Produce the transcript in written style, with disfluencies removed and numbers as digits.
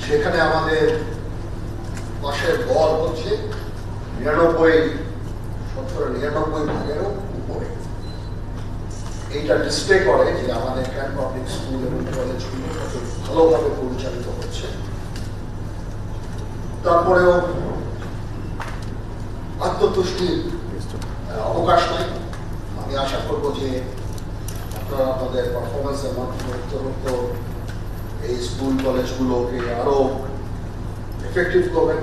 সেখানে আমাদের পাশের গড় হচ্ছে 99 ভাগেরও উপরে। এইটা ডিসপ্লে করে যে আমাদের ক্যান্ট পাবলিক স্কুল এবং কলেজগুলো কত ভালোভাবে পরিচালিত হচ্ছে। তারপরেও আত্মতুষ্টির অবকাশ নাই। আমি আশা করব যে আপনারা আপনাদের পারফরমেন্সের মাধ্যমে উত্তরোত্তর এই স্কুল কলেজগুলোকে আরো এফেক্টিভ করবেন।